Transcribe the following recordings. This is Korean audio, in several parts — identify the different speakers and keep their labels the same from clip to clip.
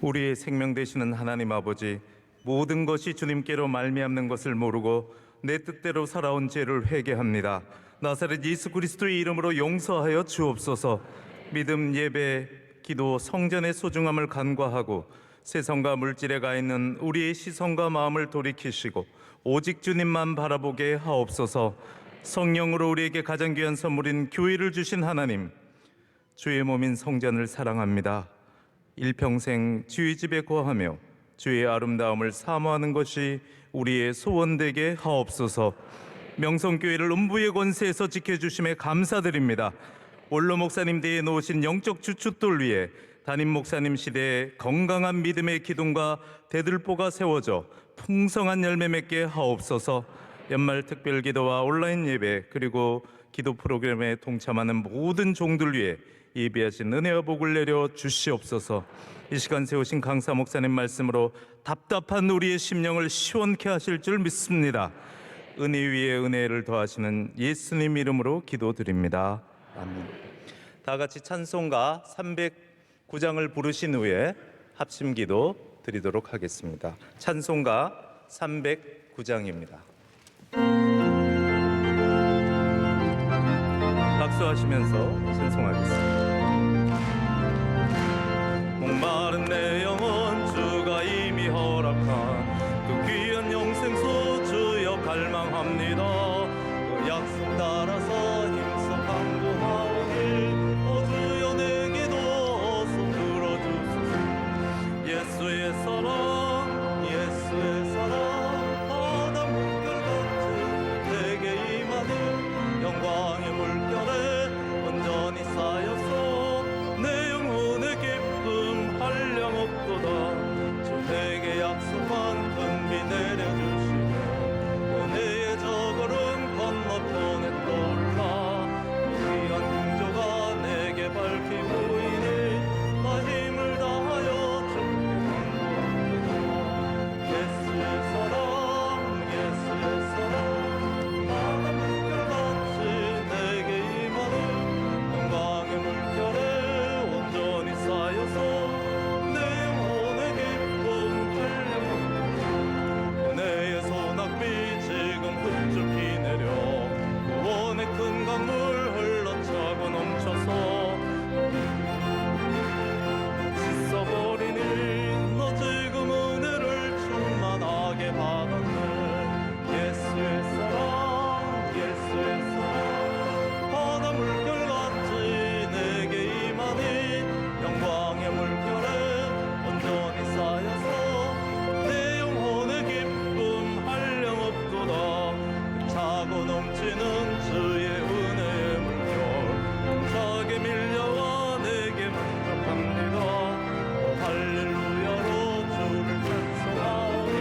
Speaker 1: 우리의 생명 되시는 하나님 아버지, 모든 것이 주님께로 말미암는 것을 모르고 내 뜻대로 살아온 죄를 회개합니다. 나사렛 예수 그리스도의 이름으로 용서하여 주옵소서. 믿음, 예배, 기도, 성전의 소중함을 간과하고 세상과 물질에 가 있는 우리의 시선과 마음을 돌이키시고 오직 주님만 바라보게 하옵소서. 성령으로 우리에게 가장 귀한 선물인 교회를 주신 하나님, 주의 몸인 성전을 사랑합니다. 일평생 주의 집에 거하며 주의 아름다움을 사모하는 것이 우리의 소원되게 하옵소서. 명성교회를 음부의 권세에서 지켜주심에 감사드립니다. 원로 목사님 대에 놓으신 영적 주춧돌 위에 담임 목사님 시대에 건강한 믿음의 기둥과 대들보가 세워져 풍성한 열매 맺게 하옵소서. 연말 특별기도와 온라인 예배 그리고 기도 프로그램에 동참하는 모든 종들 위해 예비하신 은혜와 복을 내려 주시옵소서. 이 시간 세우신 강사 목사님 말씀으로 답답한 우리의 심령을 시원케 하실 줄 믿습니다. 은혜 위에 은혜를 더하시는 예수님 이름으로 기도드립니다. 아멘. 다 같이 찬송가 309장을 부르신 후에 합심기도 드리도록 하겠습니다. 찬송가 309장입니다. 박수하시면서 찬송하겠습니다. 목마른 내 영혼 주가 이미 허락한 그 귀한 영생수 주여 갈망합니다. 그 약속 따라서 힘써 강구하오니 주여 내게도 어서 들어주소서. 예수의 사랑 예수의 사랑 바다 물결같이 내게 임하는 영광의 물결에 온전히 쌓여서 내 영혼의 기쁨 한량없도다. 주 내게 약속한 큰 비 내려주시며 은혜의 저걸음 건너편에 떠올라 귀한 공조가 내게 밝히 보이니 나 힘을 다하여 주께 간구합니다. 예수의 사랑 예수의 사랑 바다 물결같이 내게 임하는 영광의 물결에 온전히 쌓여서 내 영혼의 기쁨 한량없도다. 은혜의 소낙비 지금 흡족히 내려 구원의 큰 강물 흘러차고 넘쳐서 씻어버리니 너 지금 은혜를 충만하게 받았네. 예수의 사랑 예수의 사랑 바다 물결같이 내게 임하니 영광의 물결에 온전히 쌓여서 내 영혼의 기쁨 한량없도다. 차고 넘치는 주의 은혜의 물결 차게 밀려와 내게 만족합니다. 할렐루야로 주를 찬송하오니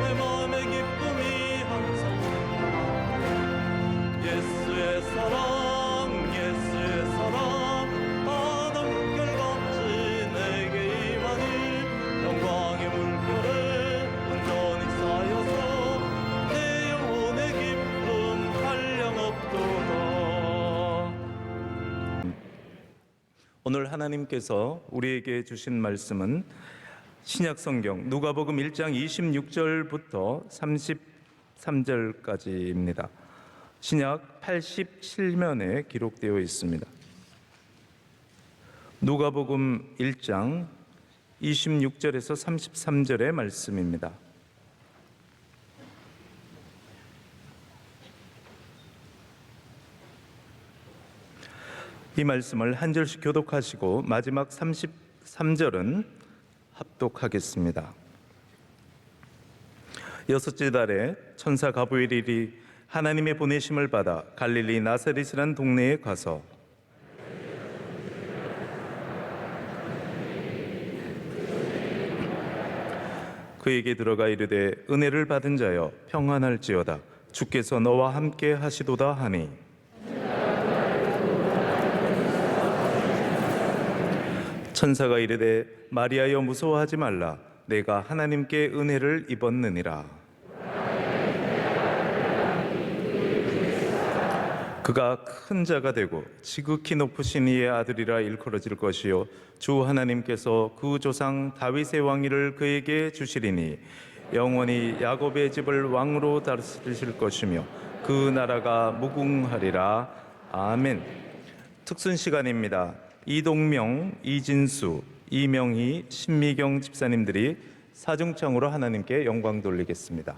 Speaker 1: 내 마음의 기쁨이 항상 충만하네. 예수의 사랑 예수의 사랑 바다 물결같이 내게 임하니 영광의 물결에 온전히 쌓여서 내 영혼의 기쁨 한량없도다. 오늘 하나님께서 우리에게 주신 말씀은 신약성경 누가복음 1장 26절부터 33절까지입니다. 신약 87면에 기록되어 있습니다. 누가복음 1장 26절에서 33절의 말씀입니다. 이 말씀을 한 절씩 교독하시고 마지막 33절은 합독하겠습니다. 여섯째 달에 천사 가브리엘이 하나님의 보내심을 받아 갈릴리 나사렛이라는 동네에 가서 그에게 들어가 이르되 은혜를 받은 자여 평안할지어다. 주께서 너와 함께 하시도다 하니 천사가 이르되 마리아여 무서워하지 말라. 내가 하나님께 은혜를 입었느니라. 그가 큰 자가 되고 지극히 높으신 이의 아들이라 일컬어질 것이요 주 하나님께서 그 조상 다윗의 왕위를 그에게 주시리니 영원히 야곱의 집을 왕으로 다스리실 것이며 그 나라가 무궁하리라. 아멘. 특순 시간입니다. 이동명, 이진수, 이명희, 신미경 집사님들이 사중창으로 하나님께 영광 돌리겠습니다.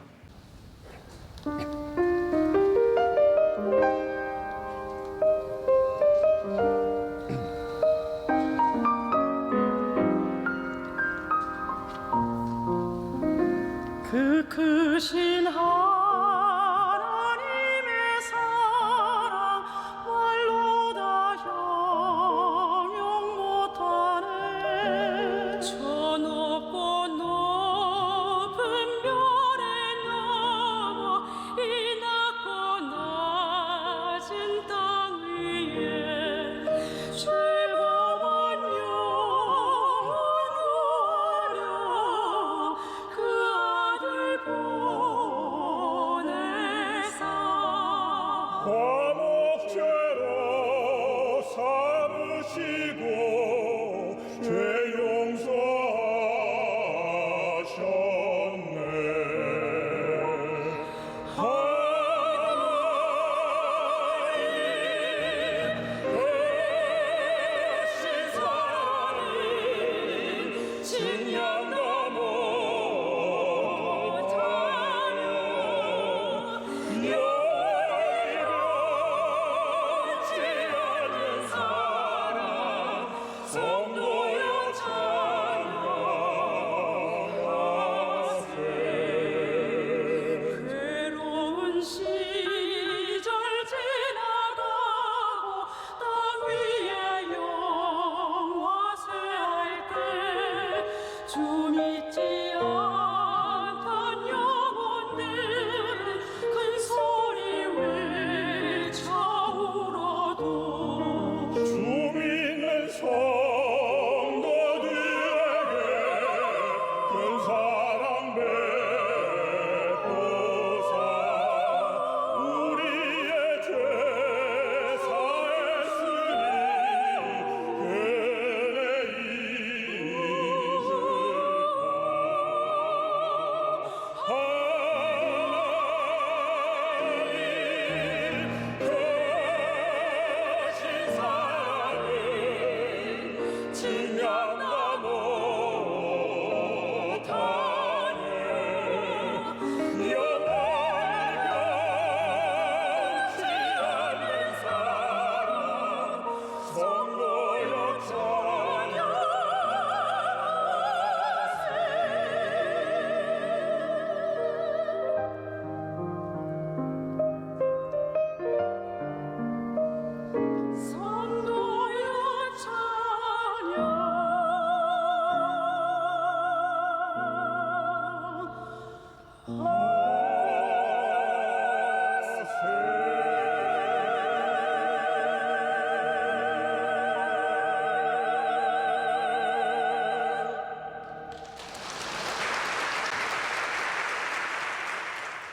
Speaker 2: 그 크신 하나님의 사랑 말로 다 형용 못하네. 저 높고 높은 별에 넘어 이 낮고 낮은 땅 위에 즐거운 영원하려 그 아들 보내사
Speaker 3: 화목제로 삼으시고 죄 용서하셨네. 하나님 크신 사랑이 진양 넘어 여의치 않는 사랑 성도여 찬양하세.
Speaker 2: 괴로운 시절 지나가고 땅 위에 영화쇠할 때 주 믿지 않던 영혼들은 큰 소리 외쳐 울어도
Speaker 3: 주 믿는 성도들에게 큰 사랑 베푸사 우리의 죄 사했으니 하나님 크신 사랑은 증명 못하네. 영원하지 않는 사랑 성도여
Speaker 2: 선도여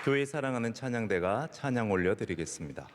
Speaker 1: 교회 사랑하는 찬양대가 찬양 올려드리겠습니다.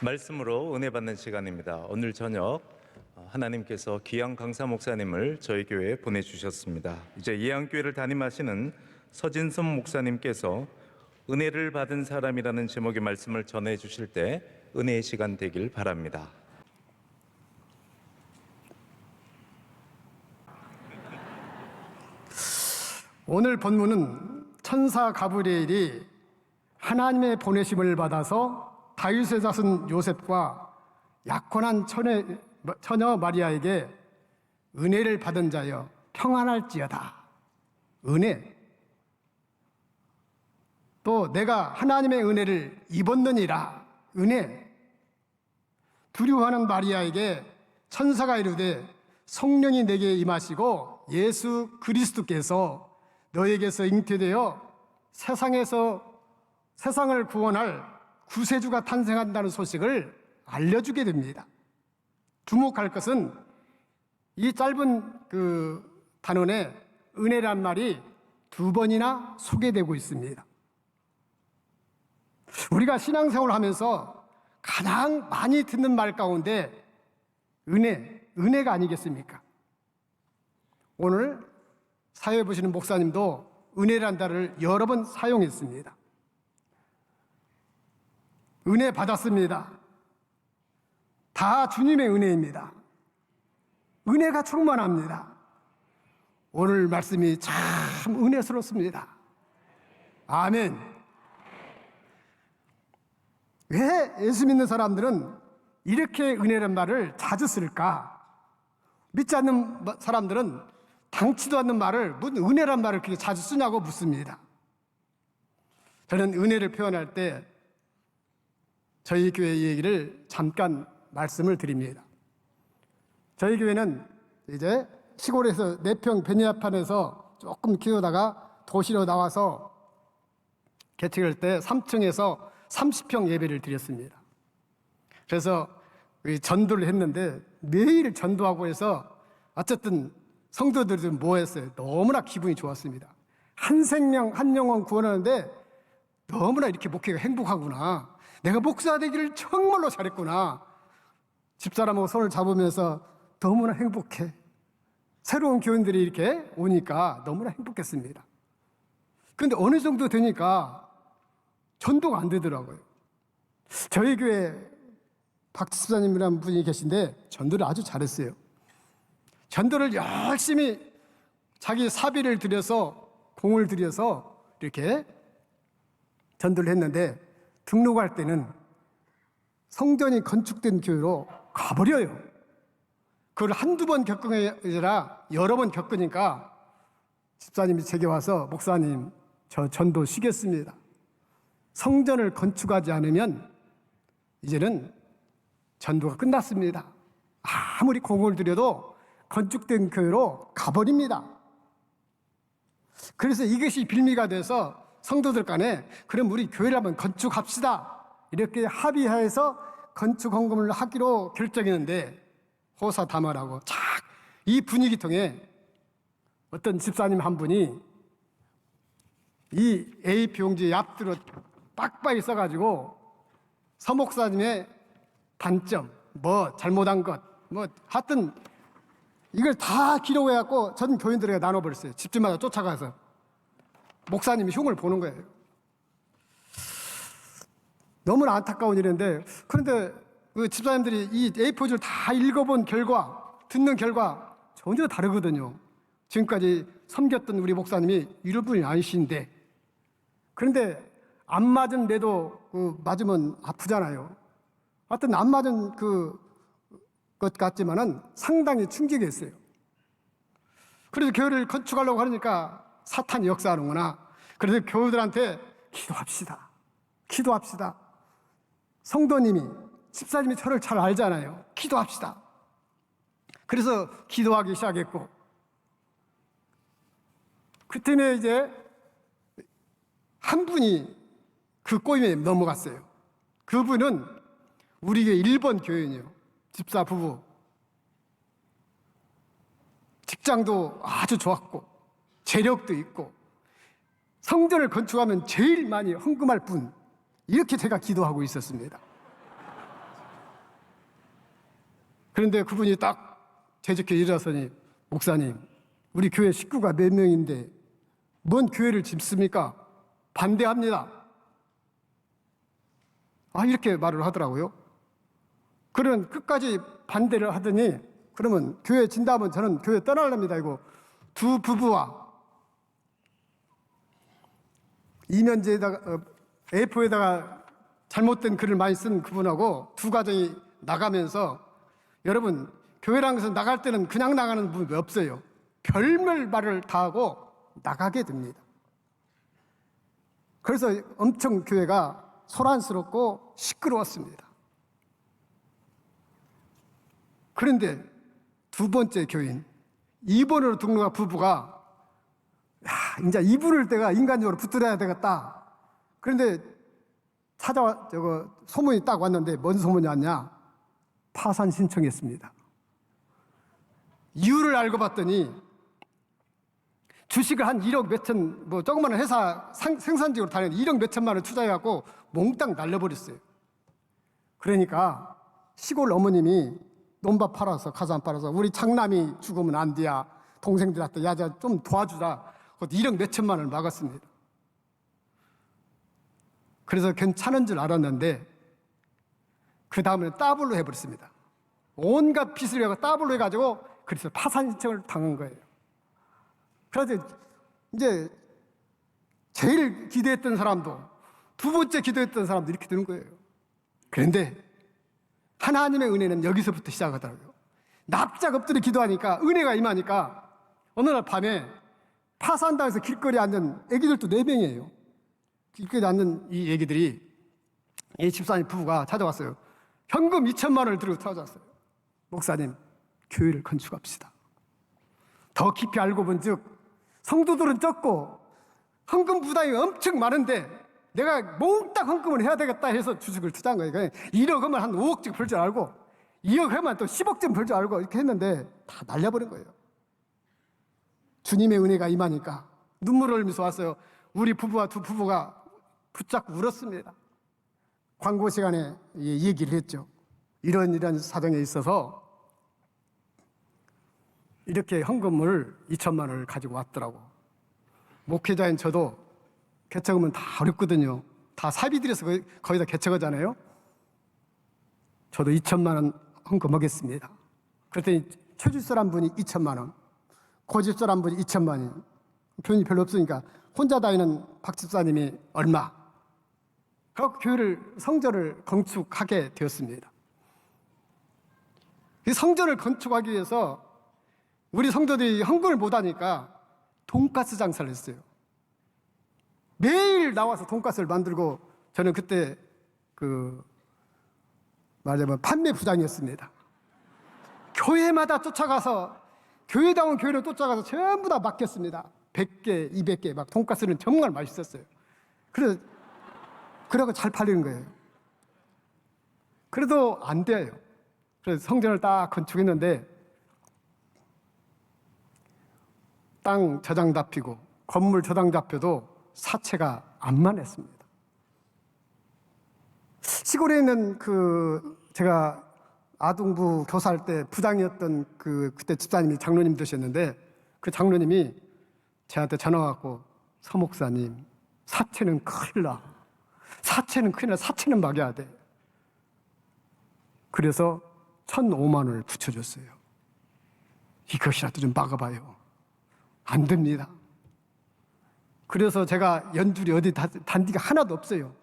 Speaker 1: 말씀으로 은혜 받는 시간입니다. 오늘 저녁 하나님께서 기양 강사 목사님을 저희 교회에 보내주셨습니다. 이제 예양교회를 담임하시는 서진선 목사님께서 은혜를 받은 사람이라는 제목의 말씀을 전해 주실 때 은혜의 시간 되길 바랍니다.
Speaker 4: 오늘 본문은 천사 가브리엘이 하나님의 보내심을 받아서 다윗의 자손 요셉과 약혼한 처녀 마리아에게 은혜를 받은 자여 평안할지어다. 은혜. 또 내가 하나님의 은혜를 입었느니라. 은혜. 두려워하는 마리아에게 천사가 이르되 성령이 내게 임하시고 예수 그리스도께서 너에게서 잉태되어 세상을 구원할 구세주가 탄생한다는 소식을 알려주게 됩니다. 주목할 것은 이 짧은 단원에 은혜란 말이 2번이나 소개되고 있습니다. 우리가 신앙생활을 하면서 가장 많이 듣는 말 가운데 은혜가 아니겠습니까? 오늘 사회 보시는 목사님도 은혜란 단어를 여러 번 사용했습니다. 은혜 받았습니다. 다 주님의 은혜입니다. 은혜가 충만합니다. 오늘 말씀이 참 은혜스럽습니다. 아멘. 왜 예수 믿는 사람들은 이렇게 은혜란 말을 자주 쓸까? 믿지 않는 사람들은 당치도 않는 말을 무슨 은혜란 말을 그렇게 자주 쓰냐고 묻습니다. 저는 은혜를 표현할 때 저희 교회 얘기를 잠깐 말씀을 드립니다. 저희 교회는 이제 시골에서 4평 베니아판에서 조금 키우다가 도시로 나와서 개척할 때 3층에서 30평 예배를 드렸습니다. 그래서 전도를 했는데 매일 전도하고 해서 어쨌든 성도들도 모였어요. 너무나 기분이 좋았습니다. 한 생명, 한 영혼 구원하는데 너무나 이렇게 목회가 행복하구나. 내가 목사 되기를 정말로 잘했구나. 집사람하고 손을 잡으면서 너무나 행복해. 새로운 교인들이 이렇게 오니까 너무나 행복했습니다. 그런데 어느 정도 되니까 전도가 안 되더라고요. 저희 교회 박 집사님이라는 분이 계신데 전도를 아주 잘했어요. 전도를 열심히 자기 사비를 들여서 공을 들여서 이렇게 전도를 했는데 등록할 때는 성전이 건축된 교회로 가버려요. 그걸 한두 번 겪은 게 아니라 여러 번 겪으니까 집사님이 제게 와서 목사님 저 전도 쉬겠습니다. 성전을 건축하지 않으면 이제는 전도가 끝났습니다. 아무리 공을 들여도 건축된 교회로 가버립니다. 그래서 이것이 빌미가 돼서 성도들 간에 그럼 우리 교회를 한번 건축합시다. 이렇게 합의해서 건축 헌금을 하기로 결정했는데 호사다마라고 이 분위기통에 어떤 집사님 한 분이 이 A4 용지에 앞뒤로 빡빡이 써가지고 서 목사님의 단점, 뭐 잘못한 것, 뭐 하여튼 이걸 다 기록해갖고 전 교인들에게 나눠버렸어요. 집집마다 쫓아가서 목사님이 흉을 보는 거예요. 너무나 안타까운 일인데 그런데 그 집사님들이 이 A4지를 다 읽어본 결과, 듣는 결과 전혀 다르거든요. 지금까지 섬겼던 우리 목사님이 이런 분이 아니신데 그런데 안 맞은 데도 맞으면 아프잖아요. 하여튼 안 맞은 것 같지만은 상당히 충격이었어요. 그래서 교회를 건축하려고 하니까 사탄이 역사하는구나. 그래서 교우들한테 기도합시다. 기도합시다. 성도님이, 집사님이 저를 잘 알잖아요. 기도합시다. 그래서 기도하기 시작했고 그때문에 이제 한 분이 그 꼬임에 넘어갔어요. 그분은 우리 교회 1번 교인이에요. 집사 부부. 직장도 아주 좋았고 재력도 있고 성전을 건축하면 제일 많이 헌금할 분. 이렇게 제가 기도하고 있었습니다. 그런데 그분이 딱 대적해 일어서니 목사님, 우리 교회 식구가 몇 명인데 뭔 교회를 짓습니까? 반대합니다. 이렇게 말을 하더라고요. 그러면 끝까지 반대를 하더니 그러면 교회 진다면 저는 교회 떠날랍니다. 이거 두 부부와 이면지에다가 A4에다가 잘못된 글을 많이 쓴 그분하고 두 가정이 나가면서 여러분 교회라는 것은 나갈 때는 그냥 나가는 분이 없어요. 별말 말을 다 하고 나가게 됩니다. 그래서 엄청 교회가 소란스럽고 시끄러웠습니다. 그런데 두 번째 교인 2번으로 등록한 부부가 이제 이분을 내가 인간적으로 붙들어야 되겠다. 그런데 소문이 딱 왔는데 뭔 소문이 왔냐? 파산 신청했습니다. 이유를 알고 봤더니 주식을 한 1억 몇천, 조그마한 회사 생산직으로 다니는 1억 몇천만 원 투자해갖고 몽땅 날려버렸어요. 그러니까 시골 어머님이 논밭 팔아서 가산 팔아서 우리 장남이 죽으면 안 돼야 동생들한테 야자 좀 도와주자. 1억 몇천만 원을 막았습니다. 그래서 괜찮은 줄 알았는데 그 다음에 따블로 해버렸습니다. 온갖 빚을 해서 따블로 해가지고 그래서 파산 신청을 당한 거예요. 그래서 이제 제일 기도했던 사람도 두 번째 기도했던 사람도 이렇게 되는 거예요. 그런데 하나님의 은혜는 여기서부터 시작하더라고요. 납작 엎드려 기도하니까 은혜가 임하니까 어느 날 밤에 파산당해서 길거리에 앉은 애기들도 4명이에요. 길거리에 앉는 이 애기들이 이 집사님 부부가 찾아왔어요. 현금 2천만 원을 들고 찾아왔어요. 목사님, 교회를 건축합시다. 더 깊이 알고 본즉 성도들은 적고 헌금 부담이 엄청 많은데 내가 몽땅 헌금을 해야 되겠다 해서 주식을 투자한 거예요. 1억 하면 한 5억쯤 벌 줄 알고 2억 하면 또 10억쯤 벌 줄 알고 이렇게 했는데 다 날려버린 거예요. 주님의 은혜가 임하니까 눈물을 흘리면서 왔어요. 우리 부부와 두 부부가 붙잡고 울었습니다. 광고 시간에 얘기를 했죠. 이런 사정에 있어서 이렇게 헌금을 2천만 원을 가지고 왔더라고. 목회자인 저도 개척하면 다 어렵거든요. 다 사비들여서 거기다 개척하잖아요. 저도 2천만 원 헌금하겠습니다. 그랬더니 최주설한 분이 2천만 원, 고집설한 분이 2천만 원, 돈이 별로 없으니까 혼자 다니는 박 집사님이 얼마. 그 교회를 성전을 건축하게 되었습니다. 이 성전을 건축하기 위해서 우리 성도들이 헌금을 못하니까 돈가스 장사를 했어요. 매일 나와서 돈가스를 만들고 저는 그때 말하자면 판매 부장이었습니다. 교회마다 쫓아가서 교회다운 교회를 쫓아가서 전부 다 맡겼습니다. 100개, 200개 막 돈가스는 정말 맛있었어요. 그래서 잘 팔리는 거예요. 그래도 안 돼요. 그래서 성전을 딱 건축했는데 땅 저장 잡히고 건물 저장 잡혀도 사채가 안만했습니다. 시골에 있는 제가 아동부 교사할 때 부장이었던 그때 집사님이 장로님 되셨는데 그 장로님이 저한테 전화 왔고 서 목사님 사채는 큰일 나. 사채는 큰일 나. 사채는 막아야 돼. 그래서 1,005만 원을 붙여줬어요. 이것이라도 좀 막아봐요. 안 됩니다. 그래서 제가 연줄이 어디 단디가 하나도 없어요.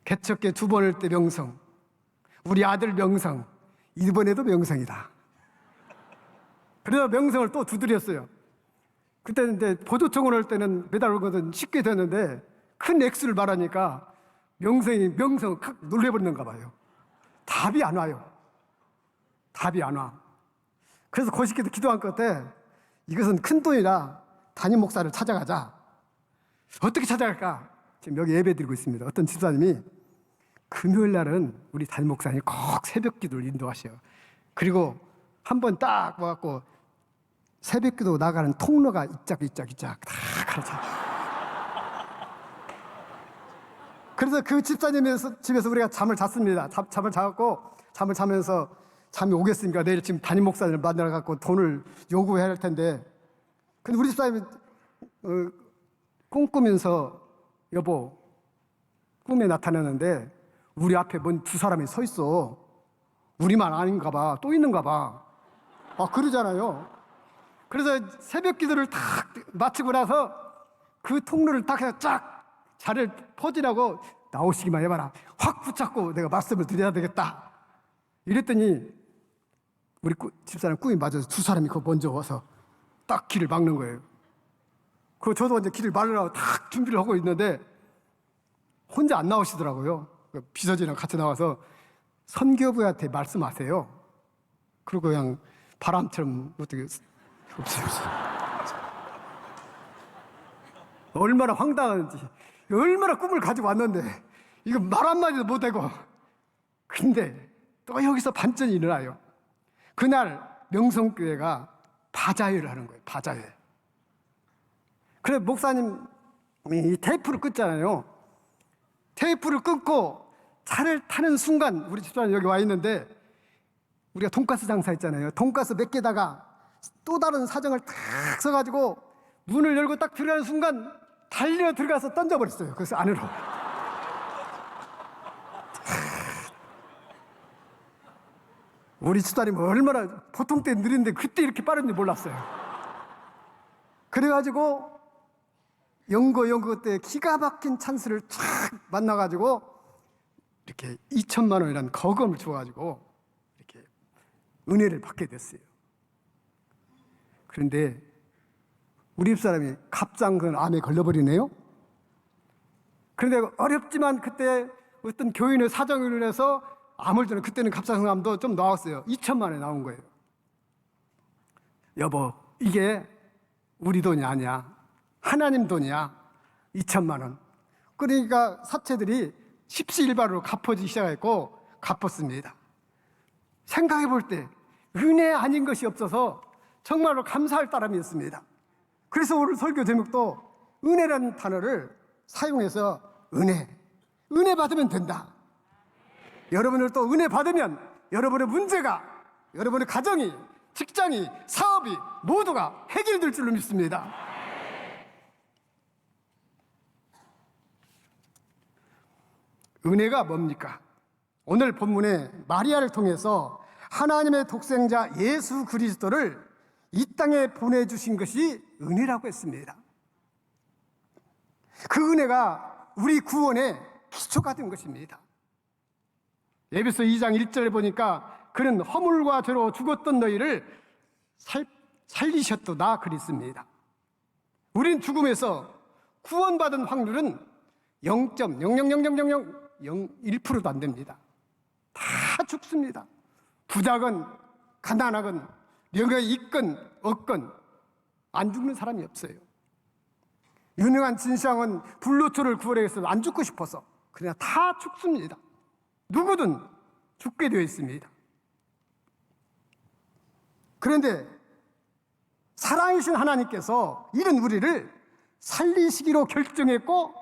Speaker 4: 개척계 2번을 때 명성, 우리 아들 명성, 이번에도 명성이다. 그래서 명성을 또 두드렸어요. 그때는 이제 보조청을 할 때는 매달 오거든 쉽게 됐는데 큰 액수를 말하니까 명성을 확 놀래버리는가 봐요. 답이 안 와요. 답이 안 와. 그래서 고식께도 기도한 것 같아. 이것은 큰 돈이라 담임 목사를 찾아가자. 어떻게 찾아갈까? 지금 여기 예배 드리고 있습니다. 어떤 집사님이 금요일 날은 우리 담임 목사님이 꼭 새벽 기도를 인도하셔요. 그리고 한 번 딱 와갖고 새벽 기도 나가는 통로가 이짝 다 가르쳐. 그래서 그 집사님 집에서 우리가 잠을 잤습니다. 잠을 자갖고 잠을 자면서 잠이 오겠습니까? 내일 지금 담임 목사님을 만나러 갖고 돈을 요구해야 할 텐데. 근데 우리 집사람이 꿈꾸면서 여보 꿈에 나타나는데 우리 앞에 뭔 두 사람이 서 있어. 우리만 아닌가 봐. 또 있는가 봐. 그러잖아요. 그래서 새벽 기도를 딱 마치고 나서 그 통로를 딱 해서 쫙 자리를 퍼지라고 나오시기만 해봐라. 확 붙잡고 내가 말씀을 드려야 되겠다. 이랬더니 우리 집사람 꿈이 맞아서 두 사람이 그 먼저 와서 딱 길을 막는 거예요. 그 저도 이제 길을 막으려고 딱 준비를 하고 있는데 혼자 안 나오시더라고요. 비서진이랑 같이 나와서 선교부한테 말씀하세요. 그리고 그냥 바람처럼 어떻게 없어요. 얼마나 황당한지, 얼마나 꿈을 가지고 왔는데 이거 말 한마디도 못하고. 근데 또 여기서 반전이 일어나요. 그날 명성교회가 바자회를 하는 거예요. 바자회. 그래 목사님이 테이프를 끊잖아요. 테이프를 끊고 차를 타는 순간 우리 집사람 여기 와 있는데 우리가 돈가스 장사했잖아요. 돈가스 몇 개다가 또 다른 사정을 탁 써가지고 문을 열고 딱 들어가는 순간 달려 들어가서 던져버렸어요. 그래서 안으로. 우리 집사람이 얼마나 보통 때 느린데 그때 이렇게 빠른지 몰랐어요. 그래가지고 연고 때 기가 막힌 찬스를 쫙 만나가지고 이렇게 2천만 원이라는 거금을 줘가지고 이렇게 은혜를 받게 됐어요. 그런데 우리 집사람이 갑상선 암에 걸려버리네요. 그런데 어렵지만 그때 어떤 교인의 사정으로 인해서 암을 주는, 그때는 갑상선 암도 좀 나왔어요. 2천만 원에 나온 거예요. 여보, 이게 우리 돈이 아니야. 하나님 돈이야. 2천만 원. 그러니까 사채들이 십시일반으로 갚아지기 시작했고 갚았습니다. 생각해 볼 때 은혜 아닌 것이 없어서 정말로 감사할 따름이었습니다. 그래서 오늘 설교 제목도 은혜라는 단어를 사용해서 은혜 받으면 된다. 여러분들도 은혜 받으면 여러분의 문제가, 여러분의 가정이, 직장이, 사업이 모두가 해결될 줄로 믿습니다. 은혜가 뭡니까? 오늘 본문에 마리아를 통해서 하나님의 독생자 예수 그리스도를 이 땅에 보내주신 것이 은혜라고 했습니다. 그 은혜가 우리 구원의 기초가 된 것입니다. 에베소 2장 1절에 보니까 그는 허물과 죄로 죽었던 너희를 살리셨도다 그랬습니다. 우린 죽음에서 구원받은 확률은 0.0000001%도 안 됩니다. 다 죽습니다. 부자건 가난하건 명예 있건 없건 안 죽는 사람이 없어요. 유능한 진상은 불로초를 구원하겠어 안 죽고 싶어서. 그러나 다 죽습니다. 누구든 죽게 되어 있습니다. 그런데 사랑이신 하나님께서 이런 우리를 살리시기로 결정했고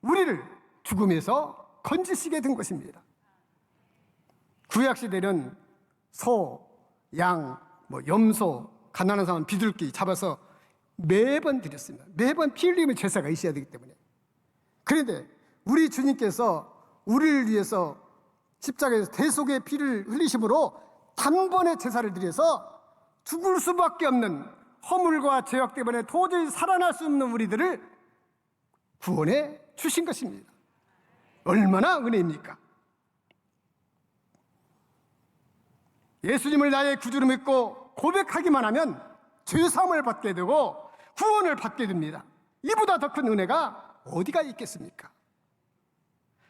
Speaker 4: 우리를 죽음에서 건지시게 된 것입니다. 구약시대는 소, 양, 염소, 가난한 사람 비둘기 잡아서 매번 드렸습니다. 매번 피 흘리면 제사가 있어야 되기 때문에. 그런데 우리 주님께서 우리를 위해서 십자가에서 대속의 피를 흘리심으로 단번에 제사를 드려서 죽을 수밖에 없는 허물과 죄악 때문에 도저히 살아날 수 없는 우리들을 구원해 주신 것입니다. 얼마나 은혜입니까? 예수님을 나의 구주로 믿고 고백하기만 하면 죄사함을 받게 되고 구원을 받게 됩니다. 이보다 더 큰 은혜가 어디가 있겠습니까?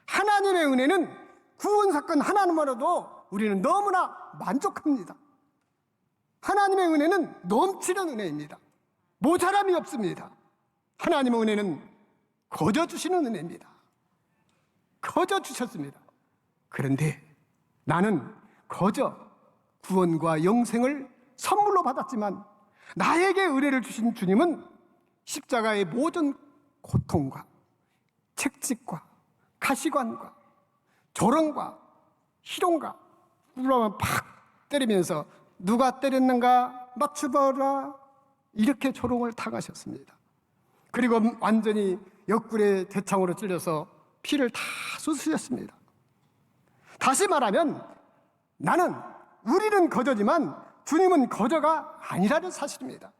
Speaker 4: 하나님의 은혜는 구원 사건 하나만으로도 우리는 너무나 만족합니다. 하나님의 은혜는 넘치는 은혜입니다. 모자람이 없습니다. 하나님의 은혜는 거저 주시는 은혜입니다. 거저 주셨습니다. 그런데 나는 거저 구원과 영생을 선물로 받았지만 나에게 은혜를 주신 주님은 십자가의 모든 고통과 채찍과 가시관과 조롱과 희롱과 뿔로만 팍 때리면서 누가 때렸는가 맞춰봐라 이렇게 조롱을 당하셨습니다. 그리고 완전히 옆구리에 대창으로 찔려서 피를 다 쏟으셨습니다. 다시 말하면 우리는 거저지만 주님은 거저가 아니라는 사실입니다.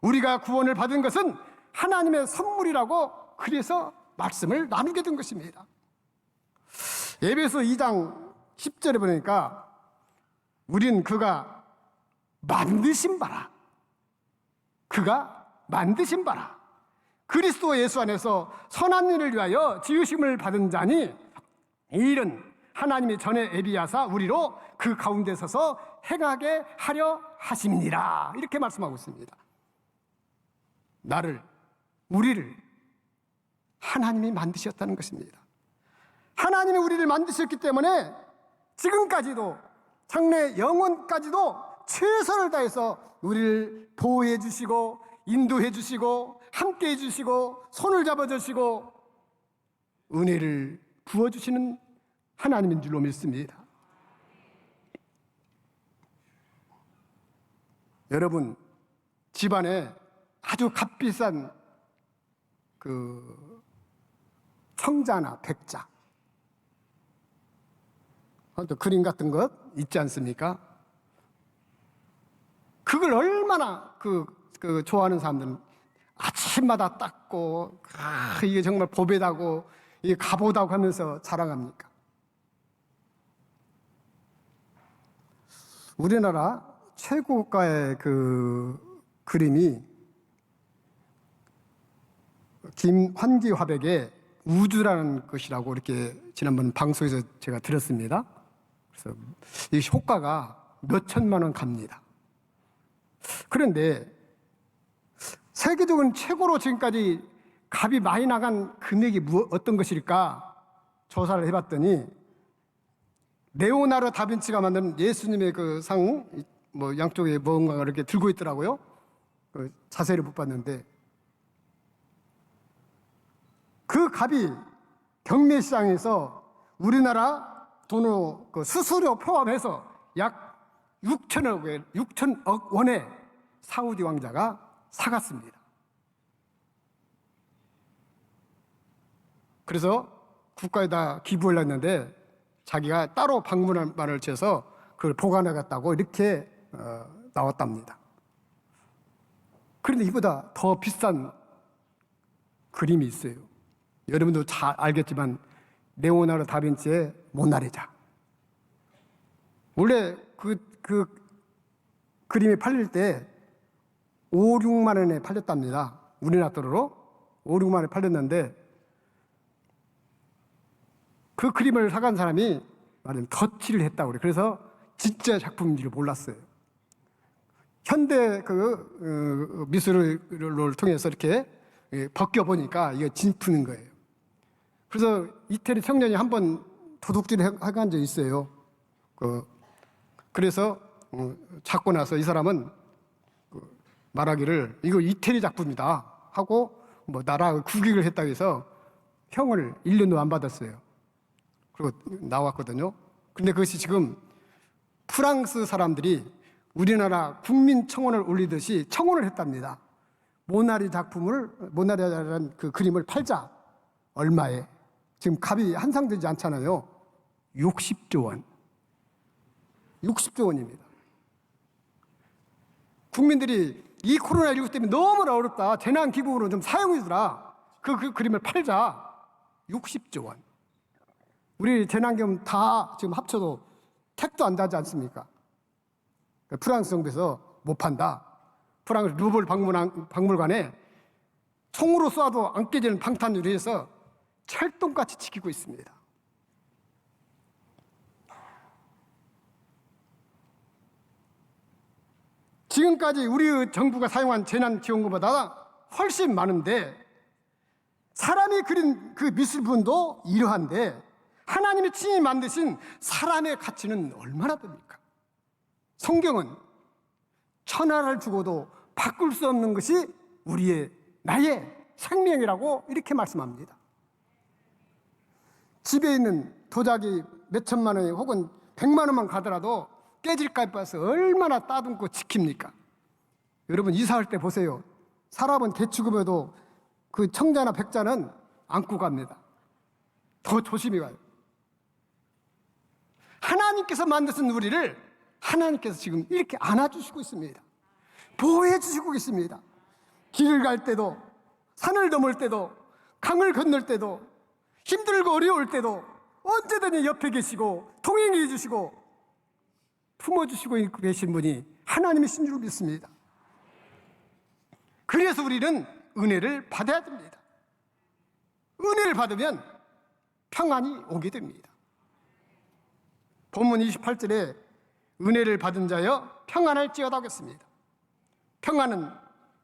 Speaker 4: 우리가 구원을 받은 것은 하나님의 선물이라고 그래서 말씀을 나누게 된 것입니다. 에베소 2장 10절에 보니까 우린 그가 만드신 바라 그리스도 예수 안에서 선한 일을 위하여 지으심을 받은 자니 이 일은 하나님이 전에 예비하사 우리로 그 가운데 서서 행하게 하려 하심이니라 이렇게 말씀하고 있습니다. 우리를 하나님이 만드셨다는 것입니다. 하나님이 우리를 만드셨기 때문에 지금까지도 장래 영원까지도 최선을 다해서 우리를 보호해 주시고 인도해 주시고 함께 해 주시고 손을 잡아 주시고 은혜를 부어 주시는 하나님인 줄로 믿습니다. 여러분 집안에 아주 값비싼 그 청자나 백자 또 그림 같은 것 있지 않습니까? 그걸 얼마나 좋아하는 사람들은 아침마다 닦고 이게 정말 보배다고 이게 값보다고 하면서 자랑합니까? 우리나라 최고가의 그 그림이 김환기 화백의 우주라는 것이라고 이렇게 지난번 방송에서 제가 들었습니다. 그래서 이 효과가 몇 천만 원 갑니다. 그런데 세계적으로 최고로 지금까지 값이 많이 나간 금액이 어떤 것일까 조사를 해봤더니 레오나르도 다빈치가 만든 예수님의 그 상 뭐 양쪽에 뭔가 이렇게 들고 있더라고요. 자세를 못 봤는데 그 값이 경매 시장에서 우리나라 돈으로 그 수수료 포함해서 약 6천억 원에 사우디 왕자가 사갔습니다. 그래서 국가에다 기부를 했는데 자기가 따로 방문을 쳐서 그걸 보관해갔다고 이렇게 나왔답니다. 그런데 이보다 더 비싼 그림이 있어요. 여러분도 잘 알겠지만 레오나르도 다빈치의 모나리자. 원래 그 그림이 팔릴 때 5, 6만 원에 팔렸답니다. 우리나라 돈으로 5, 6만 원에 팔렸는데 그 그림을 사간 사람이 말하자면 덧칠을 했다고 그래요. 그래서 진짜 작품인 줄 몰랐어요. 현대 미술을 통해서 이렇게 벗겨보니까 이게 진품인 거예요. 그래서 이태리 청년이 한번 도둑질을 해간 적이 있어요. 그래서 찾고 나서 이 사람은 말하기를 이거 이태리 작품이다 하고 뭐 나라 국익을 했다고 해서 형을 1년도 안 받았어요. 그리고 나왔거든요. 근데 그것이 지금 프랑스 사람들이 우리나라 국민청원을 올리듯이 청원을 했답니다. 모나리자라는 그 그림을 팔자. 얼마에? 지금 값이 한상되지 않잖아요. 60조 원. 60조 원입니다. 국민들이 이 코로나19 때문에 너무나 어렵다. 재난기금으로 좀 사용해주라. 그 그림을 팔자. 60조 원. 우리 재난기금 다 지금 합쳐도 택도 안 나지 않습니까? 프랑스 정부에서 못 판다. 프랑스 루블 박물관에 총으로 쏴도 안 깨지는 방탄유리 해서 철동같이 지키고 있습니다. 지금까지 우리 정부가 사용한 재난지원금보다 훨씬 많은데 사람이 그린 그 미술품도 이러한데 하나님이 친히 만드신 사람의 가치는 얼마나 됩니까? 성경은 천하를 주고도 바꿀 수 없는 것이 나의 생명이라고 이렇게 말씀합니다. 집에 있는 도자기 몇 천만 원에 혹은 100만 원만 가더라도 깨질까 봐서 얼마나 따듬고 지킵니까? 여러분 이사할 때 보세요. 사람은 대축음에도 그 청자나 백자는 안고 갑니다. 더 조심히 가요. 하나님께서 만드신 우리를 하나님께서 지금 이렇게 안아주시고 있습니다. 보호해 주시고 있습니다. 길을 갈 때도, 산을 넘을 때도, 강을 건널 때도, 힘들고 어려울 때도 언제든지 옆에 계시고 동행해 주시고 품어주시고 계신 분이 하나님이신 줄 믿습니다. 그래서 우리는 은혜를 받아야 됩니다. 은혜를 받으면 평안이 오게 됩니다. 본문 28절에 은혜를 받은 자여 평안할지어다 하겠습니다. 평안은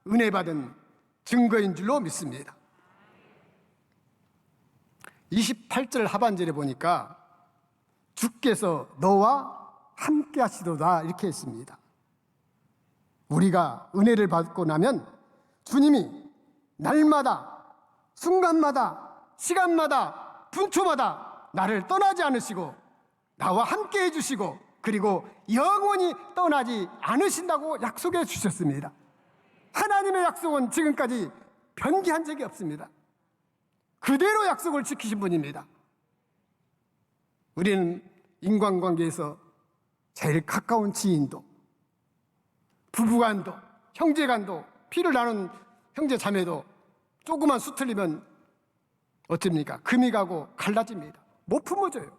Speaker 4: 은혜 받은 증거인 줄로 믿습니다. 28절 하반절에 보니까 주께서 너와 함께 하시도다 이렇게 했습니다. 우리가 은혜를 받고 나면 주님이 날마다 순간마다 시간마다 분초마다 나를 떠나지 않으시고 나와 함께 해주시고 그리고 영원히 떠나지 않으신다고 약속해 주셨습니다. 하나님의 약속은 지금까지 변기한 적이 없습니다. 그대로 약속을 지키신 분입니다. 우리는 인간관계에서 제일 가까운 지인도, 부부간도, 형제간도, 피를 나눈 형제 자매도 조그만 수틀리면 어쩝니까? 금이 가고 갈라집니다. 못 품어줘요.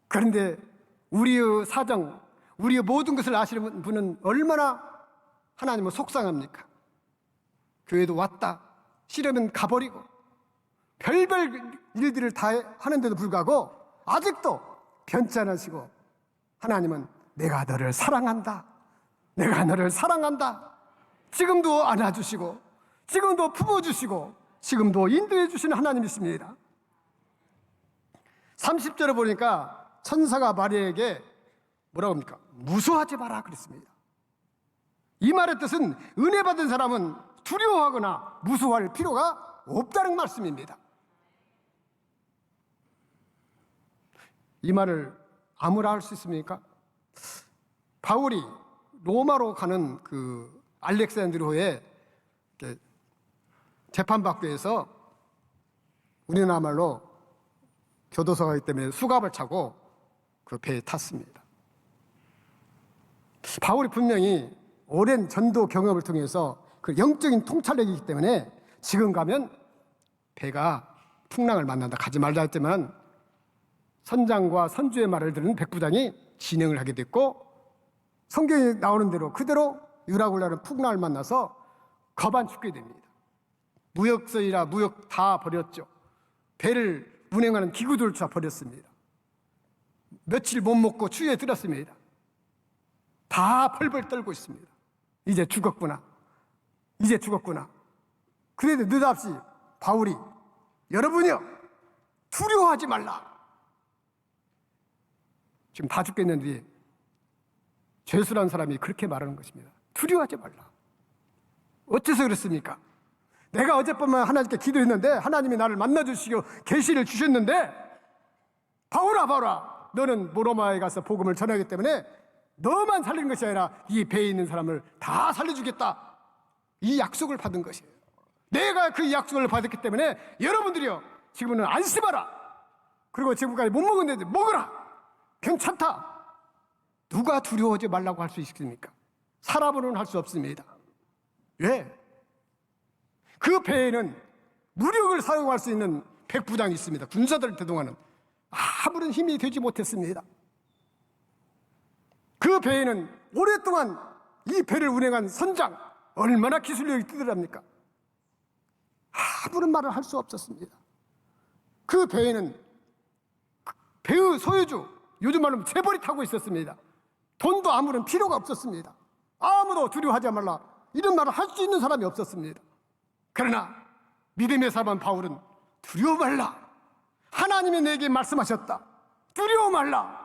Speaker 4: 그런데 우리의 사정, 우리의 모든 것을 아시는 분은 얼마나 하나님은 속상합니까? 교회도 왔다, 싫으면 가버리고 별별 일들을 다 하는데도 불구하고 아직도 변치 않으시고 하나님은 내가 너를 사랑한다, 내가 너를 사랑한다, 지금도 안아주시고 지금도 품어주시고 지금도 인도해 주시는 하나님이십니다. 30절에 보니까 천사가 마리아에게 뭐라고 합니까? 무서워하지 마라 그랬습니다. 이 말의 뜻은 은혜 받은 사람은 두려워하거나 무서워할 필요가 없다는 말씀입니다. 이 말을 아무나 할 수 있습니까? 바울이 로마로 가는 그 알렉산드리아에 재판받기 위해서 우리나라 말로 교도소가 있기 때문에 수갑을 차고 그 배에 탔습니다. 바울이 분명히 오랜 전도 경험을 통해서 그 영적인 통찰력이기 때문에 지금 가면 배가 풍랑을 만난다 가지 말라 했지만 선장과 선주의 말을 들은 백부장이 진행을 하게 됐고 성경에 나오는 대로 그대로 유라굴라는 풍랑을 만나서 거반 죽게 됩니다. 무역선이라 무역 다 버렸죠. 배를 운행하는 기구들조차 버렸습니다. 며칠 못 먹고 추위에 들었습니다. 다 벌벌 떨고 있습니다. 이제 죽었구나. 이제 죽었구나. 그래도 느닷없이 바울이 여러분이요 두려워하지 말라. 지금 다 죽겠는데 죄수란 사람이 그렇게 말하는 것입니다. 두려워하지 말라. 어째서 그렇습니까? 내가 어젯밤에 하나님께 기도했는데 하나님이 나를 만나주시고 계시를 주셨는데 바울아 너는 로마에 가서 복음을 전하기 때문에 너만 살리는 것이 아니라 이 배에 있는 사람을 다 살려주겠다. 이 약속을 받은 것이에요. 내가 그 약속을 받았기 때문에 여러분들이요 지금은 안심하라. 그리고 지금까지 못 먹었는데 먹어라. 괜찮다. 누가 두려워하지 말라고 할 수 있습니까? 사람으로는 할 수 없습니다. 왜? 그 배에는 무력을 사용할 수 있는 백부장이 있습니다. 군사들 그동안은 아무런 힘이 되지 못했습니다. 그 배에는 오랫동안 이 배를 운행한 선장 얼마나 기술력이 뛰더랍니까? 아무런 말을 할 수 없었습니다. 그 배에는 배의 소유주 요즘 말로 재벌이 타고 있었습니다. 돈도 아무런 필요가 없었습니다. 아무도 두려워하지 말라 이런 말을 할 수 있는 사람이 없었습니다. 그러나 믿음의 사람 바울은 두려워 말라. 하나님이 내게 말씀하셨다. 두려워 말라.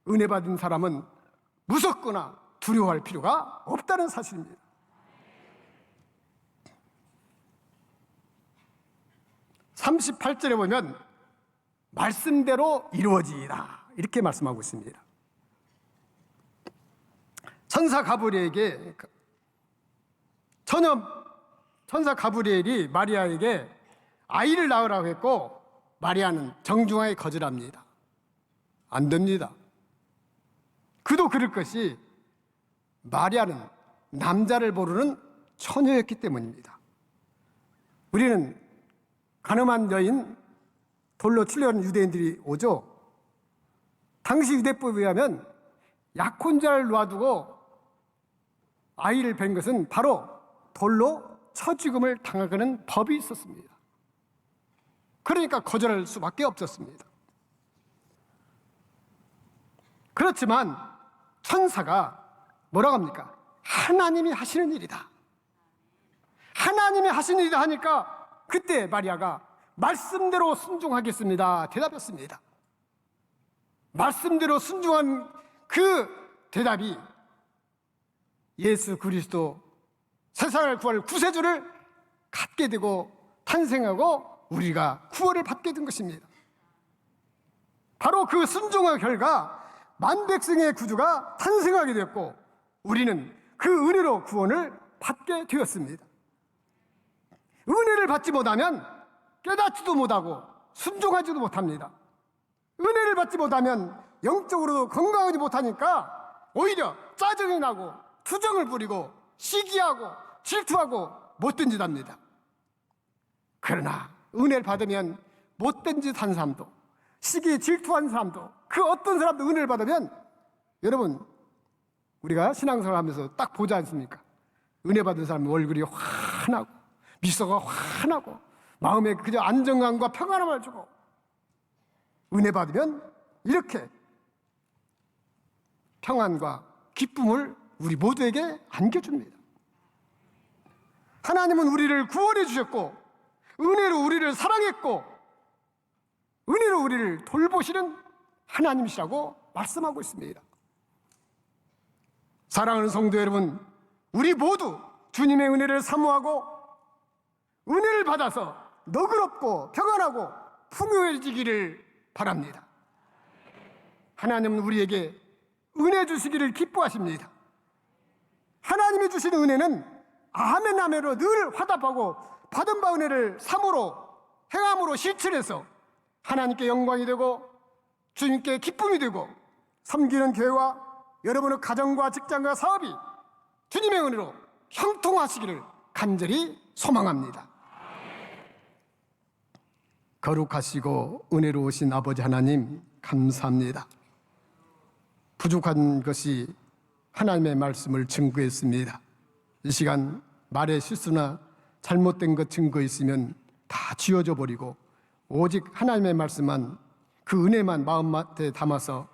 Speaker 4: 은혜 받은 사람은 무섭거나 두려워할 필요가 없다는 사실입니다. 38절에 보면 말씀대로 이루어지이다. 이렇게 말씀하고 있습니다. 천사 가브리엘에게 천사 가브리엘이 마리아에게 아이를 낳으라고 했고 마리아는 정중하게 거절합니다. 안 됩니다. 그도 그럴 것이 마리아는 남자를 모르는 처녀였기 때문입니다. 우리는 가늠한 여인 돌로 치려는 유대인들이 오죠. 당시 유대법에 의하면 약혼자를 놔두고 아이를 뵌 것은 바로 돌로 쳐 죽음을 당하는 법이 있었습니다. 그러니까 거절할 수밖에 없었습니다. 그렇지만 천사가 뭐라고 합니까? 하나님이 하시는 일이다. 하나님이 하시는 일이다 하니까 그때 마리아가 말씀대로 순종하겠습니다. 대답했습니다. 말씀대로 순종한 그 대답이 예수 그리스도 세상을 구할 구세주를 갖게 되고 탄생하고 우리가 구원을 받게 된 것입니다. 바로 그 순종의 결과 만백성의 구주가 탄생하게 되었고 우리는 그 은혜로 구원을 받게 되었습니다. 은혜를 받지 못하면 깨닫지도 못하고 순종하지도 못합니다. 은혜를 받지 못하면 영적으로도 건강하지 못하니까 오히려 짜증이 나고 투정을 부리고 시기하고 질투하고 못된 짓 합니다. 그러나 은혜를 받으면 못된 짓 한 사람도 시기에 질투한 사람도 그 어떤 사람도 은혜를 받으면 여러분 우리가 신앙생활 하면서 딱 보지 않습니까? 은혜 받은 사람 얼굴이 환하고 미소가 환하고 마음에 그저 안정감과 평안함을 주고 은혜 받으면 이렇게 평안과 기쁨을 우리 모두에게 안겨줍니다. 하나님은 우리를 구원해 주셨고 은혜로 우리를 사랑했고 은혜로 우리를 돌보시는 하나님이시라고 말씀하고 있습니다. 사랑하는 성도 여러분, 우리 모두 주님의 은혜를 사모하고 은혜를 받아서 너그럽고 평안하고 풍요해지기를 바랍니다. 하나님은 우리에게 은혜 주시기를 기뻐하십니다. 하나님이 주시는 은혜는 아멘 아멘으로 늘 화답하고 받은 바 은혜를 삶으로 행함으로 실천해서 하나님께 영광이 되고 주님께 기쁨이 되고 섬기는 교회와 여러분의 가정과 직장과 사업이 주님의 은혜로 형통하시기를 간절히 소망합니다. 거룩하시고 은혜로우신 아버지 하나님 감사합니다. 부족한 것이 하나님의 말씀을 증거했습니다. 이 시간 말의 실수나 잘못된 것 증거 있으면 다 지워져 버리고 오직 하나님의 말씀만 그 은혜만 마음에 담아서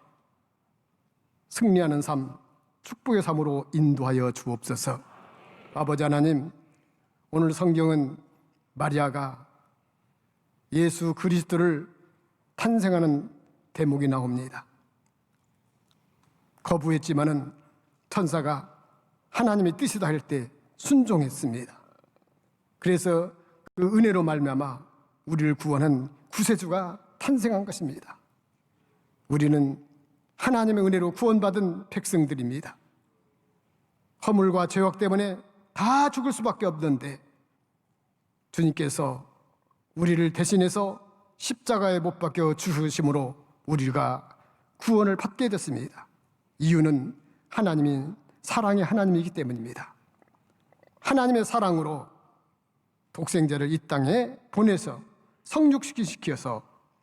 Speaker 4: 승리하는 삶, 축복의 삶으로 인도하여 주옵소서. 아버지 하나님, 오늘 성경은 마리아가 예수 그리스도를 탄생하는 대목이 나옵니다. 거부했지만은 천사가 하나님의 뜻이다 할 때 순종했습니다. 그래서 그 은혜로 말미암아 우리를 구원한 구세주가 탄생한 것입니다. 우리는 하나님의 은혜로 구원받은 백성들입니다. 허물과 죄악 때문에 다 죽을 수밖에 없는데 주님께서 우리를 대신해서 십자가에 못 박혀 죽으심으로 우리가 구원을 받게 됐습니다. 이유는 하나님이 사랑의 하나님이기 때문입니다. 하나님의 사랑으로 독생자를 이 땅에 보내서 성육시켜서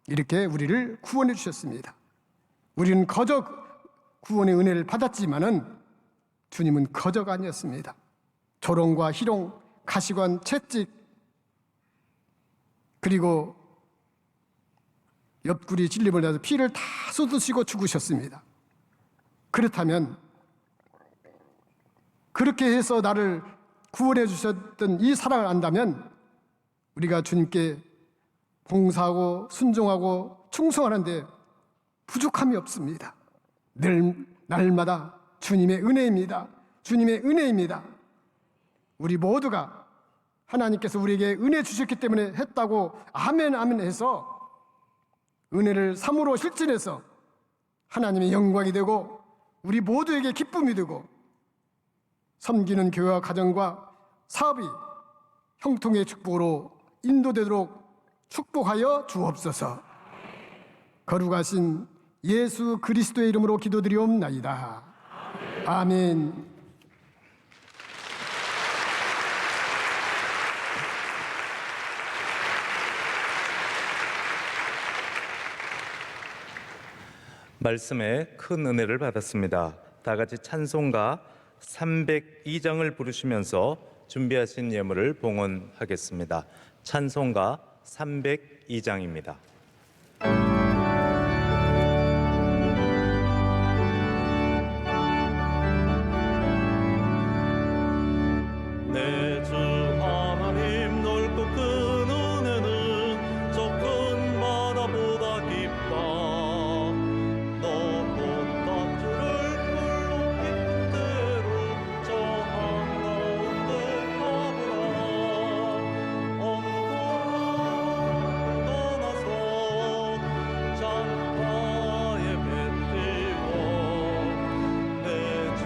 Speaker 4: 이렇게 우리를 구원해 주셨습니다. 우리는 거저 구원의 은혜를 받았지만은 주님은 거저가 아니었습니다. 조롱과 희롱, 가시관, 채찍 그리고 옆구리 찔림을 내서 피를 다 쏟으시고 죽으셨습니다. 그렇다면 그렇게 해서 나를 구원해 주셨던 이 사랑을 안다면 우리가 주님께 봉사하고 순종하고 충성하는데 부족함이 없습니다. 늘 날마다 주님의 은혜입니다. 주님의 은혜입니다. 우리 모두가 하나님께서 우리에게 은혜 주셨기 때문에 했다고 아멘 아멘 해서 은혜를 삶으로 실천해서 하나님의 영광이 되고 우리 모두에게 기쁨이 되고 섬기는 교회와 가정과 사업이 형통의 축복으로 인도되도록 축복하여 주옵소서. 거룩하신 예수 그리스도의 이름으로 기도드리옵나이다. 아멘.
Speaker 1: 말씀에 큰 은혜를 받았습니다. 다 같이 찬송가 302장을 부르시면서 준비하신 예물을 봉헌하겠습니다. 찬송가 302장입니다. 내 주 하나님 넓고 큰 은혜는 저 큰 바다보다 깊다. 너 곧 주를 불러 깊은 데로 저 한가운데 가보라. 언덕을 떠나서 장파에 뱉리고 내 주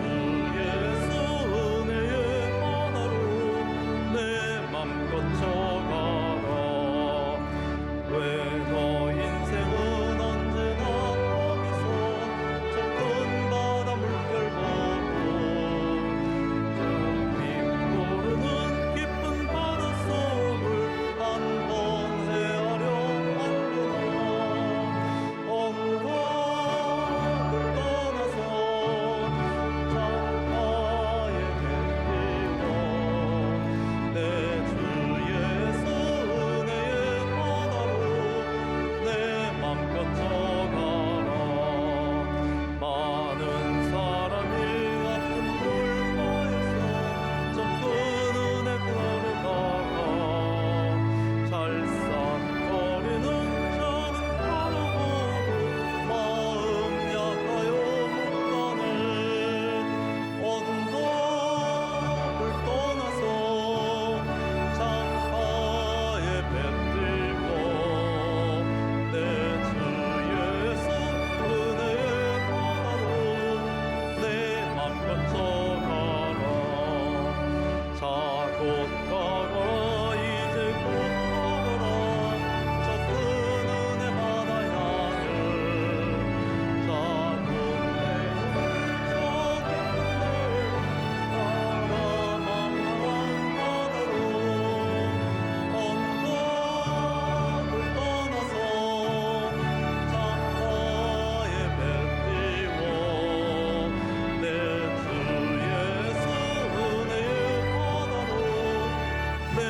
Speaker 1: 예수 은혜의 하나로 내 맘껏 져가라. 왜 너 인생은 언제나 거기서 저 큰 바다 물결 보고 저 모르는 깊은 바닷속을 한 번 헤아려 왔구나. 언덕을 떠나서 장파에 뱉리고 내 주 예수 은혜의 바다로 내 맘껏 져가라. 많은 사람이 아픈 물가에서 저 큰 은혜 걸어가라. 찰싹거리는 작은 파도 보고 마음 약하여 못 가네. 언덕을 떠나서 장파에 뱉리고 내 주 예수 은혜의 바다로 내 맘껏 져가라. 자 곧 가거라. 이제 곧 가거라. 저 큰 은혜 바다 향해. 자 곧 내 저 깊은 데로 가라. 망망한 바다로 언덕을 떠나서 장파에 뱉리고 내 주 예수 은혜의 바다로 내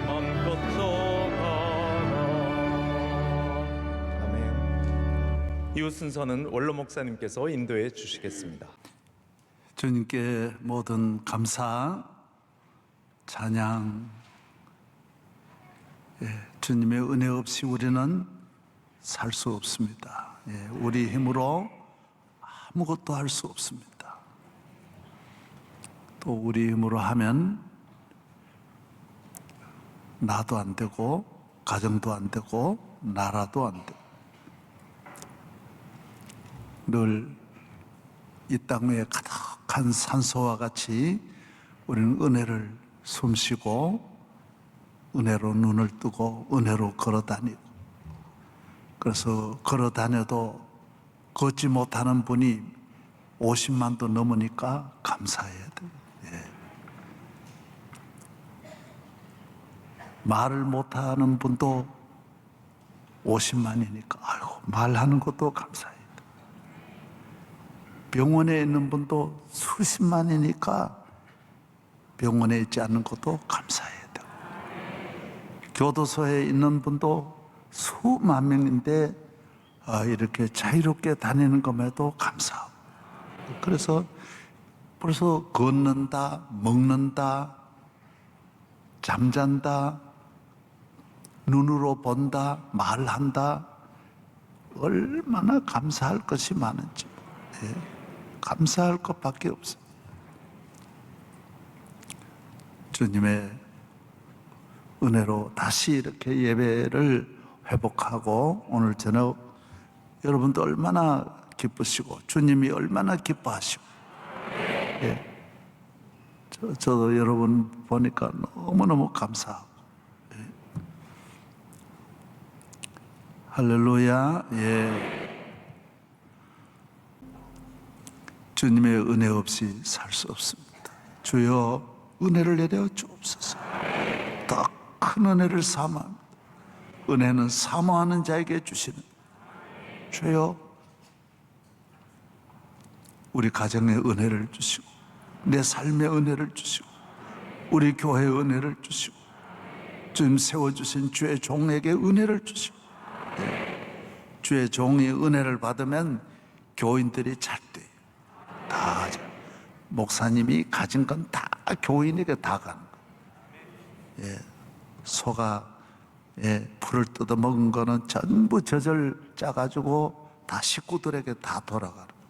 Speaker 1: 맘껏 져가라. 아멘. 이웃 순서는 원로 목사님께서 인도해 주시겠습니다.
Speaker 5: 주님께 모든 감사, 찬양, 주님의 은혜 없이 우리는 살 수 없습니다. 우리 힘으로 아무것도 할 수 없습니다. 또 우리 힘으로 하면 나도 안 되고 가정도 안 되고 나라도 안 되고 늘 이 땅 위에 가득한 산소와 같이 우리는 은혜를 숨쉬고 은혜로 눈을 뜨고 은혜로 걸어 다니고, 그래서 걸어 다녀도 걷지 못하는 분이 50만도 넘으니까 감사해야 돼요. 말을 못하는 분도 50만이니까 아이고 말하는 것도 감사해야 돼. 병원에 있는 분도 수십만이니까 병원에 있지 않는 것도 감사해야 돼. 교도소에 있는 분도 수만 명인데 이렇게 자유롭게 다니는 것에도 감사하고, 그래서 벌써 걷는다, 먹는다, 잠잔다, 눈으로 본다, 말한다, 얼마나 감사할 것이 많은지. 감사할 것밖에 없어요. 주님의 은혜로 다시 이렇게 예배를 회복하고 오늘 저녁 여러분도 얼마나 기쁘시고 주님이 얼마나 기뻐하시고, 예. 저도 여러분 보니까 너무너무 감사하고, 예. 할렐루야. 예. 주님의 은혜 없이 살 수 없습니다. 주여 은혜를 내려 주옵소서. 더 큰 은혜를 사모합니다. 은혜는 사모하는 자에게 주시는. 주여 우리 가정에 은혜를 주시고, 내 삶에 은혜를 주시고, 우리 교회에 은혜를 주시고, 주님 세워주신 주의 종에게 은혜를 주시고, 예. 주의 종이 은혜를 받으면 교인들이 잘 돼요. 다 목사님이 가진 건 다 교인에게 다 가는 거예요. 예. 소가, 예, 풀을 뜯어 먹은 거는 전부 젖을 짜가지고 다 식구들에게 다 돌아가는 거예요.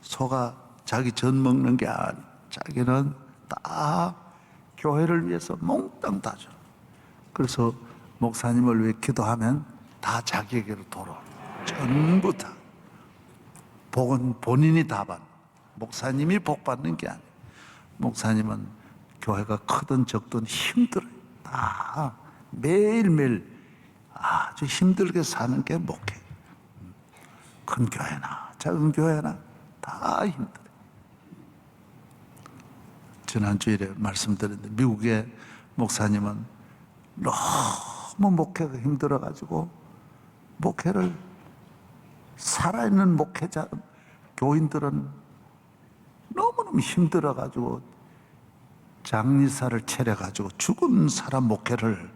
Speaker 5: 소가 자기 젖 먹는 게 아니에요. 자기는 다 교회를 위해서 몽땅 다 줘. 그래서 목사님을 위해 기도하면 다 자기에게로 돌아와요. 전부 다. 복은 본인이 다 받는. 목사님이 복 받는 게 아니에요. 목사님은 교회가 크든 적든 힘들어요. 다 매일매일 아주 힘들게 사는 게 목회. 큰 교회나 작은 교회나 다 힘들어요. 지난주일에 말씀드렸는데 미국의 목사님은 너무 목회가 힘들어가지고 목회를, 살아있는 목회자 교인들은 너무너무 힘들어가지고 장리사를 차려가지고 죽은 사람 목회를,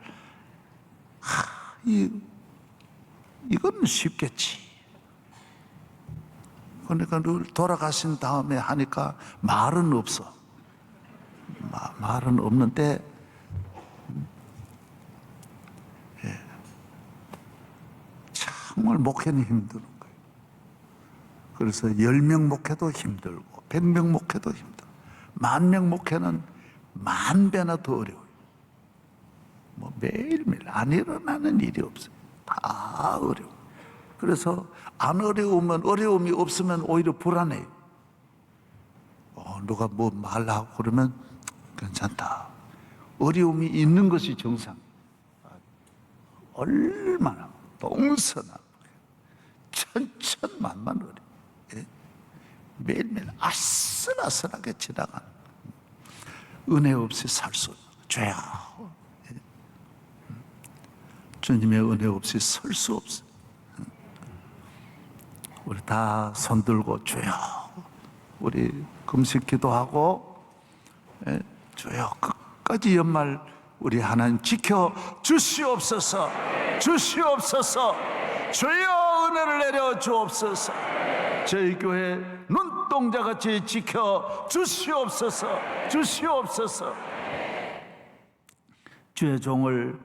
Speaker 5: 이건 쉽겠지. 그러니까 늘 돌아가신 다음에 하니까 말은 없어. 말은 없는데, 예. 정말 목회는 힘든 거예요. 그래서 10명 목회도 힘들고 100명 목회도 힘들고 10,000명 목회는 10,000배나 더 어려워요. 뭐 매일매일 안 일어나는 일이 없어요. 다 어려워. 그래서 안 어려우면, 어려움이 없으면 오히려 불안해요. 누가 뭐 말하고 그러면 괜찮다. 어려움이 있는 것이 정상. 얼마나 동서남북 천천만만 어려워. 예? 매일매일 아슬아슬하게 지나가는, 은혜 없이 살 수 없는 죄야. 예? 주님의 은혜 없이 설 수 없어. 우리 다 손들고 주여, 우리 금식 기도하고, 예? 주여 끝까지 연말 우리 하나님 지켜 주시옵소서. 주시옵소서. 주여 은혜를 내려 주옵소서. 저희 교회 눈동자같이 지켜 주시옵소서. 주시옵소서. 주의 종을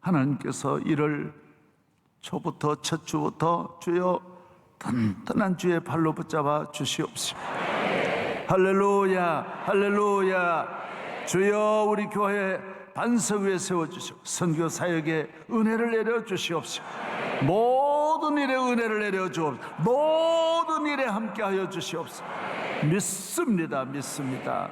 Speaker 5: 하나님께서 1월 초부터, 첫 주부터 주여 든든한 주의 발로 붙잡아 주시옵소서. 할렐루야, 할렐루야. 주여 우리 교회 반석 위에 세워주시고 선교 사역에 은혜를 내려 주시옵소서. 모든 일에 은혜를 내려 주옵소서. 모든 일에 함께하여 주시옵소서. 믿습니다, 믿습니다.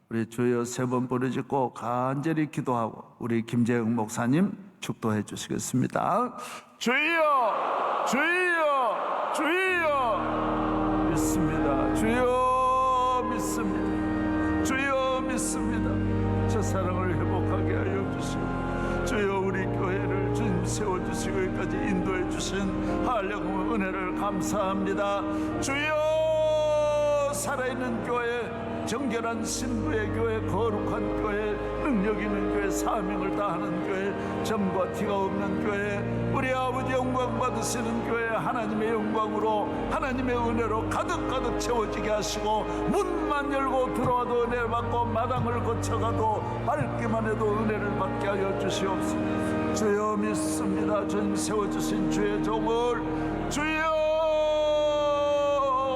Speaker 5: 우리 주여 3번 부르짖고 간절히 기도하고 우리 김재영 목사님 축도해 주시겠습니다. 주여, 주여, 주여. 믿습니다. 주여 믿습니다. 주여 믿습니다. 저 사랑을 회복하게 하여 주시고, 주여 우리 교회를 주님 세워주시고 여기까지 인도해 주신 한량의 은혜를 감사합니다. 주여 살아있는 교회, 정결한 신부의 교회, 거룩한 교회, 능력 있는 교회, 사명을 다하는 교회, 점과 티가 없는 교회, 우리 아버지 영광 받으시는 교회, 하나님의 영광으로 하나님의 은혜로 가득가득 채워지게 하시고, 문만 열고 들어와도 은혜를 받고 마당을 거쳐가도 밟기만 해도 은혜를 받게 하여 주시옵소서. 주여 믿습니다. 주님 세워주신 주의 종을 주여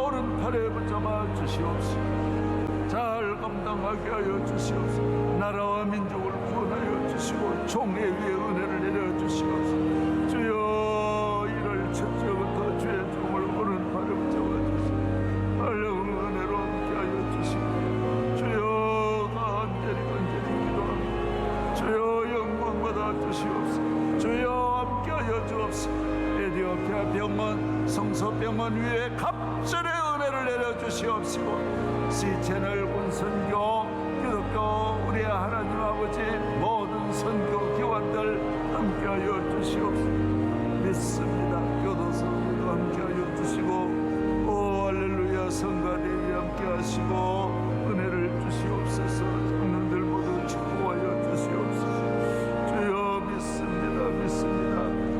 Speaker 5: 오른팔에 붙잡아 주시옵소서. 잘 감당하게 하여 주시옵소서. 나라와 민족을 구원하여 주시고 종의 위에 은혜를 내려 주시옵소서. 주여 1월 첫 주부터 주의 종을 오른팔에 붙잡아 주여 영광 받아 주시옵소서. 주여 함께하여 주옵소서. 에디오피아 병원 성서병원 위에 갑절의 은혜를 내려 주시옵시고 C채널 온선교 기독교 우리 하나님 아버지 모든 선교 기관들 함께하여 주시옵소서. 믿습니다. 교도소도 함께하여 주시고 오 할렐루야 성가대위 함께하시고 은혜를 주시옵소서. 장로들 모두 축복하여 주시옵소서. 주여 믿습니다.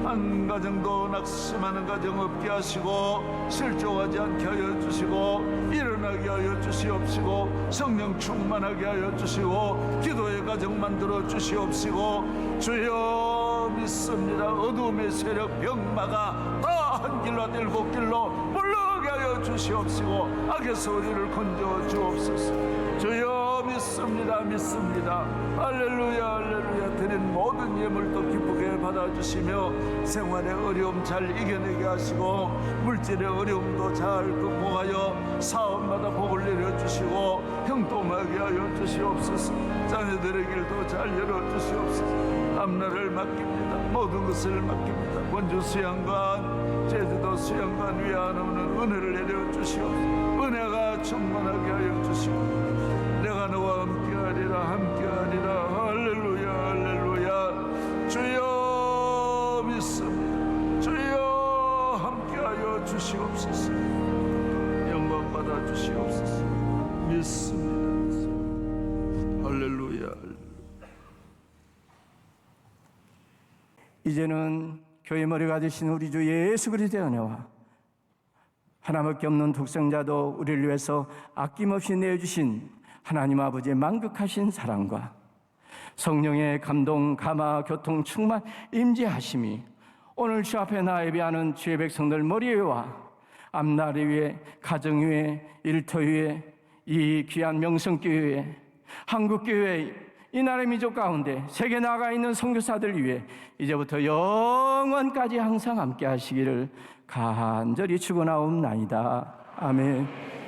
Speaker 5: 한 가정도 낙심하는 가정 없게 하시고 실족하지 않게 하여 주시고 일어나게 하여 주시옵시고 성령 충만하게 하여 주시고 기도의 가정 만들어 주시옵시고 주여 믿습니다. 어둠의 세력 병마가 다 한 길로 일곱 길로 물러가게 하여 주시옵시고 악에서 우리를 건져 주옵소서. 주여 믿습니다. 할렐루야 드린 모든 예물도 기쁘게 받아주시며 생활의 어려움 잘 이겨내게 하시고 물질의 어려움도 잘 극복하여 사업마다 복을 내려주시고 형통하게 하여 주시옵소서. 자녀들의 길도 잘 열어주시옵소서. 앞날을 맡깁니다. 모든 것을 맡깁니다. 원주 수양관 제주도 수양관 위에 하나님은 은혜를 내려주시옵소서. 은혜가 충만하게 하여 주시고 내가 너와 함께하리라. 할렐루야. 주여 믿습니다. 주여 함께하여 주시옵소서. 영광 받아 주시옵소서. 믿습니다. 할렐루야.
Speaker 6: 이제는 교회 머리가 되신 우리 주 예수 그리스도의 은혜와 하나밖에 없는 독생자도 우리를 위해서 아낌없이 내어주신 하나님 아버지의 만극하신 사랑과 성령의 감동, 감화, 교통, 충만, 임재하심이 오늘 주 앞에 나 예배하는 주의 백성들 머리 위와 앞날을 위해 가정 위에 일터 위에 이 귀한 명성교회 위에 한국교회 이 나라의 민족 가운데 세계 나가 있는 선교사들 위해 이제부터 영원까지 항상 함께 하시기를 간절히 축원하옵나이다. 아멘.